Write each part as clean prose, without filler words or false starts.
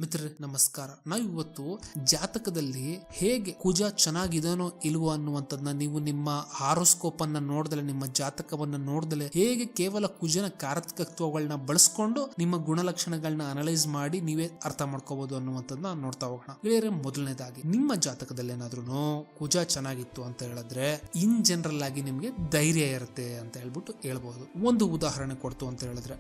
ಮಿತ್ರರೇ ನಮಸ್ಕಾರ. ನಾವಿವತ್ತು ಜಾತಕದಲ್ಲಿ ಹೇಗೆ ಕುಜ ಚೆನ್ನಾಗಿದನೋ ಇಲ್ವೋ ಅನ್ನುವಂಥದ್ದನ್ನ ನೀವು ನಿಮ್ಮ ಹಾರೋಸ್ಕೋಪ್ ಅನ್ನ ನೋಡ್ದಲೆ, ನಿಮ್ಮ ಜಾತಕವನ್ನ ನೋಡ್ದಲೆ ಹೇಗೆ ಕೇವಲ ಕುಜನ ಕಾರಕತ್ವಗಳನ್ನ ಬಳಸ್ಕೊಂಡು ನಿಮ್ಮ ಗುಣಲಕ್ಷಣಗಳನ್ನ ಅನಲೈಸ್ ಮಾಡಿ ನೀವೇ ಅರ್ಥ ಮಾಡ್ಕೋಬಹುದು ಅನ್ನುವಂಥದ್ದನ್ನ ನೋಡ್ತಾ ಹೋಗೋಣ. ಗೆಳೆಯರೆ, ಮೊದಲನೇದಾಗಿ ನಿಮ್ಮ ಜಾತಕದಲ್ಲಿ ಏನಾದ್ರೂ ಕುಜ ಚೆನ್ನಾಗಿತ್ತು ಅಂತ ಹೇಳಿದ್ರೆ ಇನ್ ಜನರಲ್ ಆಗಿ ನಿಮ್ಗೆ ಧೈರ್ಯ ಇರುತ್ತೆ ಅಂತ ಹೇಳ್ಬಿಟ್ಟು ಹೇಳ್ಬಹುದು. ಒಂದು ಉದಾಹರಣೆ ಕೊಡ್ತು ಅಂತ ಹೇಳಿದ್ರೆ,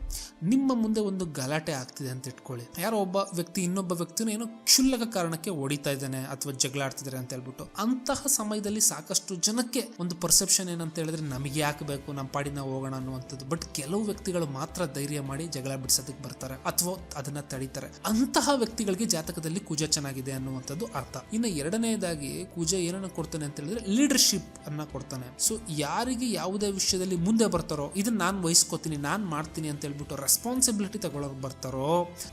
ನಿಮ್ಮ ಮುಂದೆ ಒಂದು ಗಲಾಟೆ ಆಗ್ತಿದೆ ಅಂತ ಇಟ್ಕೊಳ್ಳಿ. ಯಾರೋ ಒಬ್ಬ ವ್ಯಕ್ತಿ ಇನ್ನೊಬ್ಬ ವ್ಯಕ್ತಿನ ಏನೋ ಕ್ಷುಲ್ಲಕ ಕಾರಣಕ್ಕೆ ಹೊಡಿತಾ ಇದ್ದಾನೆ ಅಥವಾ ಜಗಳ ಆಡ್ತಿದ್ದಾರೆ ಅಂತ ಹೇಳ್ಬಿಟ್ಟು, ಅಂತಹ ಸಮಯದಲ್ಲಿ ಸಾಕಷ್ಟು ಜನಕ್ಕೆ ಒಂದು ಪರ್ಸೆಪ್ಷನ್ ಏನಂತ ಹೇಳಿದ್ರೆ ನಮಗೆ ಯಾಕೆ ಬೇಕು, ನಮ್ಮ ಪಾಡಿ ನಾವು ಹೋಗೋಣ ಅನ್ನುವಂಥದ್ದು. ಬಟ್ ಕೆಲವು ವ್ಯಕ್ತಿಗಳು ಮಾತ್ರ ಧೈರ್ಯ ಮಾಡಿ ಜಗಳ ಬಿಡಿಸೋದಕ್ಕೆ ಬರ್ತಾರೆ ಅಥವಾ ಅದನ್ನ ತಡೀತಾರೆ. ಅಂತಹ ವ್ಯಕ್ತಿಗಳಿಗೆ ಜಾತಕದಲ್ಲಿ ಕುಜ ಚೆನ್ನಾಗಿದೆ ಅನ್ನುವಂಥದ್ದು ಅರ್ಥ. ಇನ್ನು ಎರಡನೇದಾಗಿ ಕುಜ ಏನನ್ನ ಕೊಡ್ತಾನೆ ಅಂತ ಹೇಳಿದ್ರೆ ಲೀಡರ್ಶಿಪ್ ಅನ್ನ ಕೊಡ್ತಾನೆ. ಸೊ ಯಾರಿಗೆ ಯಾವುದೇ ವಿಷಯದಲ್ಲಿ ಮುಂದೆ ಬರ್ತಾರೋ, ಇದನ್ನ ನಾನು ವಹಿಸ್ಕೋತೀನಿ, ನಾನ್ ಮಾಡ್ತೀನಿ ಅಂತ ಹೇಳ್ಬಿಟ್ಟು ರೆಸ್ಪಾನ್ಸಿಬಿಲಿಟಿ ತಗೊಳ್ಳೋರು ಬರ್ತಾರೋ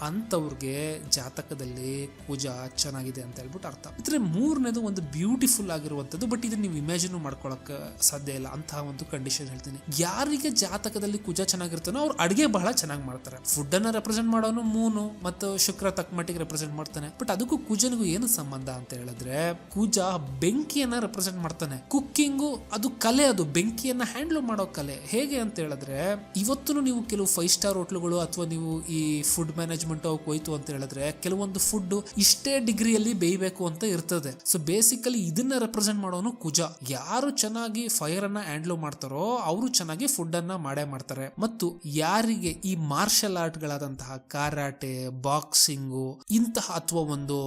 ಅಂತವ್ರಿಗೆ ಜಾತಕದಲ್ಲಿ ಕುಜ ಚೆನ್ನಾಗಿದೆ ಅಂತ ಹೇಳ್ಬಿಟ್ಟು ಅರ್ಥ. ಇದ್ರೆ ಮೂರನೇದು ಒಂದು ಬ್ಯೂಟಿಫುಲ್ ಆಗಿರುವಂತದ್ದು, ಬಟ್ ಇದನ್ನ ನೀವು ಇಮ್ಯಾಜಿನ್ ಮಾಡ್ಕೊಳಕ್ ಸಾಧ್ಯ ಇಲ್ಲ. ಅಂತಹ ಒಂದು ಕಂಡೀಷನ್ ಹೇಳ್ತೀನಿ. ಯಾರಿಗೆ ಜಾತಕದಲ್ಲಿ ಕುಜ ಚೆನ್ನಾಗಿರ್ತಾನೋ ಅವ್ರು ಅಡಿಗೆ ಬಹಳ ಚೆನ್ನಾಗಿ ಮಾಡ್ತಾರೆ. ಫುಡ್ ಅನ್ನ ರೆಪ್ರೆಸೆಂಟ್ ಮಾಡೋನು ಮೂನು ಮತ್ತು ಶುಕ್ರ ತಕ್ಕ ಮಟ್ಟಿಗೆ ರೆಪ್ರೆಸೆಂಟ್ ಮಾಡ್ತಾನೆ. ಬಟ್ ಅದಕ್ಕೂ ಕುಜನಿಗೂ ಏನು ಸಂಬಂಧ ಅಂತ ಹೇಳಿದ್ರೆ, ಕುಜ ಬೆಂಕಿಯನ್ನ ರೆಪ್ರೆಸೆಂಟ್ ಮಾಡ್ತಾನೆ. ಕುಕ್ಕಿಂಗು ಅದು ಕಲೆ, ಅದು ಬೆಂಕಿಯನ್ನ ಹ್ಯಾಂಡಲ್ ಮಾಡೋ ಕಲೆ. ಹೇಗೆ ಅಂತ ಹೇಳಿದ್ರೆ, ಇವತ್ತು ನೀವು ಕೆಲವು 5 ಸ್ಟಾರ್ ಹೋಟ್ಲುಗಳು ಅಥವಾ ನೀವು ಈ ಫುಡ್ ಮ್ಯಾನೇಜ್ಮೆಂಟ್ ಹೋಯ್ತು ಅಂತ ಹೇಳಿದ್ರೆ ಕೆಲವೊಂದು ಫುಡ್ ಇಷ್ಟೇ ಡಿಗ್ರಿಯಲ್ಲಿ ಬೇಯಬೇಕು ಅಂತ ಇರ್ತದೆ. ಸೊ ಬೇಸಿಕಲಿ ಇದನ್ನ ರೆಪ್ರೆಸೆಂಟ್ ಮಾಡೋನು ಕುಜ. ಯಾರು ಚೆನ್ನಾಗಿ ಫೈರ್ ಅನ್ನ ಹ್ಯಾಂಡಲ್ ಮಾಡ್ತಾರೋ ಅವರು ಚೆನ್ನಾಗಿ ಫುಡ್ ಅನ್ನ ಮಾಡೇ ಮಾಡ್ತಾರೆ. ಮತ್ತು ಯಾರಿಗೆ ಈ ಮಾರ್ಷಲ್ ಆರ್ಟ್ ಗಳಾದಂತಹ ಕರಾಟೆ, ಬಾಕ್ಸಿಂಗು ಇಂತಹ ಅಥವಾ ಒಂದು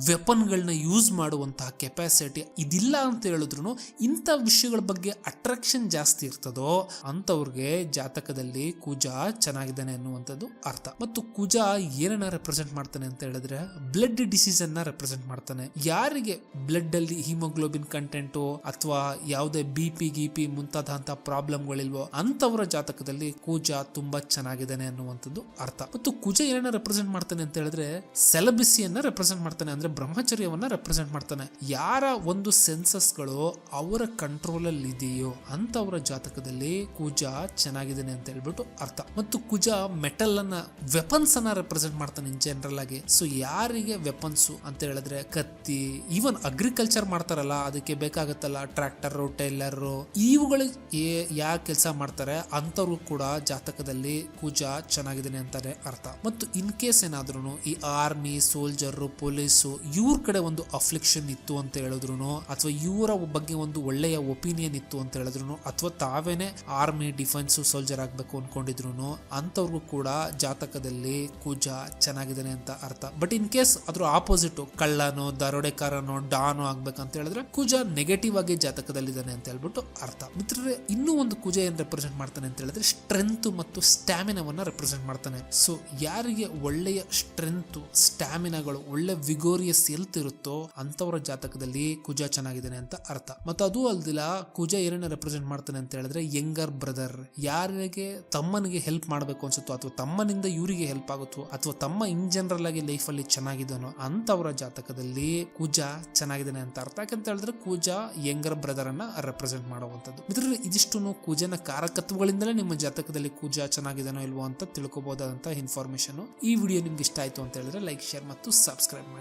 ವೆಪನ್ ಗಳನ್ನ ಯೂಸ್ ಮಾಡುವಂತಹ ಕೆಪಾಸಿಟಿ ಇದಿಲ್ಲ ಅಂತ ಹೇಳಿದ್ರು ಇಂಥ ವಿಷಯಗಳ ಬಗ್ಗೆ ಅಟ್ರಾಕ್ಷನ್ ಜಾಸ್ತಿ ಇರ್ತದೋ ಅಂತವ್ರಿಗೆ ಜಾತಕದಲ್ಲಿ ಕುಜ ಚೆನ್ನಾಗಿದ್ದಾನೆ ಅನ್ನುವಂಥದ್ದು ಅರ್ಥ. ಮತ್ತು ಕುಜ ಏನನ್ನ ರೆಪ್ರೆಸೆಂಟ್ ಮಾಡ್ತಾನೆ ಅಂತ ಹೇಳಿದ್ರೆ ಬ್ಲಡ್ ಡಿಸೀಸ್ ಅನ್ನ ರೆಪ್ರೆಸೆಂಟ್ ಮಾಡ್ತಾನೆ. ಯಾರಿಗೆ ಬ್ಲಡ್ ಅಲ್ಲಿ ಹಿಮೋಗ್ಲೋಬಿನ್ ಕಂಟೆಂಟ್ ಅಥವಾ ಯಾವುದೇ ಗಿಪಿ ಮುಂತಾದಂತಹ ಪ್ರಾಬ್ಲಮ್ಗಳಿಲ್ವೋ ಅಂತವರ ಜಾತಕದಲ್ಲಿ ಕುಜ ತುಂಬಾ ಚೆನ್ನಾಗಿದ್ದಾನೆ ಅನ್ನುವಂಥದ್ದು ಅರ್ಥ. ಮತ್ತು ಕುಜ ಏನನ್ನ ರೆಪ್ರೆಸೆಂಟ್ ಮಾಡ್ತಾನೆ ಅಂತ ಹೇಳಿದ್ರೆ ಸೆಲೆಬ್ರಿಸಿಯನ್ನ ರೆಪ್ರೆಸೆಂಟ್ ಮಾಡ್ತಾನೆ, ಅಂದ್ರೆ ಬ್ರಹ್ಮಚರ್ಯವನ್ನ ರೆಪ್ರೆಸೆಂಟ್ ಮಾಡ್ತಾನೆ. ಯಾರ ಒಂದು ಸೆನ್ಸಸ್ಗಳು ಅವರ ಕಂಟ್ರೋಲ್ ಅಲ್ಲಿ ಇದೆಯೋ ಅಂತವರ ಜಾತಕದಲ್ಲಿ ಕುಜ ಚೆನ್ನಾಗಿದ್ದಾನೆ ಅಂತ ಹೇಳ್ಬಿಟ್ಟು ಅರ್ಥ. ಮತ್ತು ಕುಜ ಮೆಟಲ್ ಅನ್ನ, ವೆಪನ್ಸ್ ಅನ್ನ ರೆಪ್ರೆಸೆಂಟ್ ಮಾಡ್ತಾನೆ ಇನ್ ಜನರಲ್ ಆಗಿ. ಸೊ ಯಾರಿಗೆ ವೆಪನ್ಸ್ ಅಂತ ಹೇಳಿದ್ರೆ ಕತ್ತಿ, ಈವನ್ ಅಗ್ರಿಕಲ್ಚರ್ ಮಾಡ್ತಾರಲ್ಲ ಅದಕ್ಕೆ ಬೇಕಾಗತ್ತಲ್ಲ ಟ್ರ್ಯಾಕ್ಟರ್, ಟೈಲರ್, ಇವುಗಳು ಯಾವ ಕೆಲಸ ಮಾಡ್ತಾರೆ ಅಂತವ್ರು ಕೂಡ ಜಾತಕದಲ್ಲಿ ಕುಜ ಚೆನ್ನಾಗಿದ್ದಾನೆ ಅಂತಾನೆ ಅರ್ಥ. ಮತ್ತು ಇನ್ ಕೇಸ್ ಏನಾದ್ರು ಈ ಆರ್ಮಿ, ಸೋಲ್ಜರ್, ಪೊಲೀಸು ಇವ್ರ ಕಡೆ ಒಂದು ಅಫ್ಲಿಕ್ಷನ್ ಇತ್ತು ಅಂತ ಹೇಳಿದ್ರು ಅಥವಾ ಇವರ ಬಗ್ಗೆ ಒಂದು ಒಳ್ಳೆಯ ಒಪಿನಿಯನ್ ಇತ್ತು ಅಂತ ಹೇಳಿದ್ರು ಅಥವಾ ತಾವೇನೆ ಆರ್ಮಿ, ಡಿಫೆನ್ಸ್, ಸೋಲ್ಜರ್ ಆಗ್ಬೇಕು ಅನ್ಕೊಂಡಿದ್ರು ಅಂತವ್ರಿಗೂ ಕೂಡ ಜಾತಕದಲ್ಲಿ ಕುಜ ಚೆನ್ನಾಗಿದ್ದಾನೆ ಅಂತ ಅರ್ಥ. ಬಟ್ ಇನ್ ಕೇಸ್ ಅದ್ರ ಆಪೋಸಿಟ್ ಕಳ್ಳನೋ, ದರೋಡೆಕಾರನೋ, ಡಾನೋ ಆಗ್ಬೇಕಂತ ಹೇಳಿದ್ರೆ ಕುಜ ನೆಗೆಟಿವ್ ಆಗಿ ಜಾತಕದಲ್ಲಿದ್ದಾನೆ ಅಂತ ಹೇಳ್ಬಿಟ್ಟು ಅರ್ಥ. ಮಿತ್ರರೇ, ಇನ್ನೂ ಒಂದು ಕುಜ ಏನ್ ರೆಪ್ರೆಸೆಂಟ್ ಮಾಡ್ತಾನೆ ಅಂತ ಹೇಳಿದ್ರೆ ಸ್ಟ್ರೆಂತ್ ಮತ್ತು ಸ್ಟ್ಯಾಮಿನಾವನ್ನ ರೆಪ್ರೆಸೆಂಟ್ ಮಾಡ್ತಾನೆ. ಸೊ ಯಾರಿಗೆ ಒಳ್ಳೆಯ ಸ್ಟ್ರೆಂತ್, ಸ್ಟ್ಯಾಮಿನಾಗಳು, ಒಳ್ಳೆ ವಿಗೋರಿಯಸ್ ಹೆಲ್ತ್ ಇರುತ್ತೋ ಅಂತವರ ಜಾತಕದಲ್ಲಿ ಕುಜ ಚೆನ್ನಾಗಿದ್ದಾನೆ ಅಂತ ಅರ್ಥ. ಮತ್ತು ಅದು ಅಲ್ದಿಲ್ಲ, ಕುಜ ಏನನ್ನ ರೆಪ್ರೆಸೆಂಟ್ ಮಾಡ್ತಾನೆ ಅಂತ ಹೇಳಿದ್ರೆ ಯಂಗರ್ ಬ್ರದರ್. ಯಾರಿಗೆ ತಮ್ಮನಿಗೆ ಹೆಲ್ಪ್ ಮಾಡಬೇಕು ಅನ್ಸುತ್ತೋ ಅಥವಾ ತಮ್ಮನಿಂದ ಇವರಿಗೆ ಹೆಲ್ಪ್ ಆಗುತ್ತೋ ಅಥವಾ ತಮ್ಮ ಇನ್ ಜನರಲ್ ಆಗಿ ಲೈಫ್ ಅಲ್ಲಿ ಚೆನ್ನಾಗಿದ್ದಾನೋ ಅಂತವರ ಜಾತಕದಲ್ಲಿ ಕುಜ ಚೆನ್ನಾಗಿದ್ದಾನೆ ಅಂತ ಅರ್ಥ. ಯಾಕಂತ ಹೇಳಿದ್ರೆ ಕುಜ ಯಂಗರ್ ಬ್ರದರ್ ಅನ್ನ ರೆಪ್ರೆಸೆಂಟ್ ಮಾಡುವಂತದ್ದು. ಇದ್ರಲ್ಲಿ ಇದಿಷ್ಟು ಕುಜನ ಕಾರಕತ್ವಗಳಿಂದಲೇ ನಿಮ್ಮ ಜಾತಕದಲ್ಲಿ ಕುಜ ಚೆನ್ನಾಗಿದ್ದಾನೋ ಇಲ್ವೋ ಅಂತ ತಿಳ್ಕೊಬಹುದಾದಂತಹ ಇನ್ಫಾರ್ಮೇಶನ್. ಈ ವಿಡಿಯೋ ನಿಮ್ಗೆ ಇಷ್ಟ ಆಯ್ತು ಅಂತ ಹೇಳಿದ್ರೆ ಲೈಕ್, ಶೇರ್ ಮತ್ತು ಸಬ್ಸ್ಕ್ರೈಬ್ ಮಾಡಿ.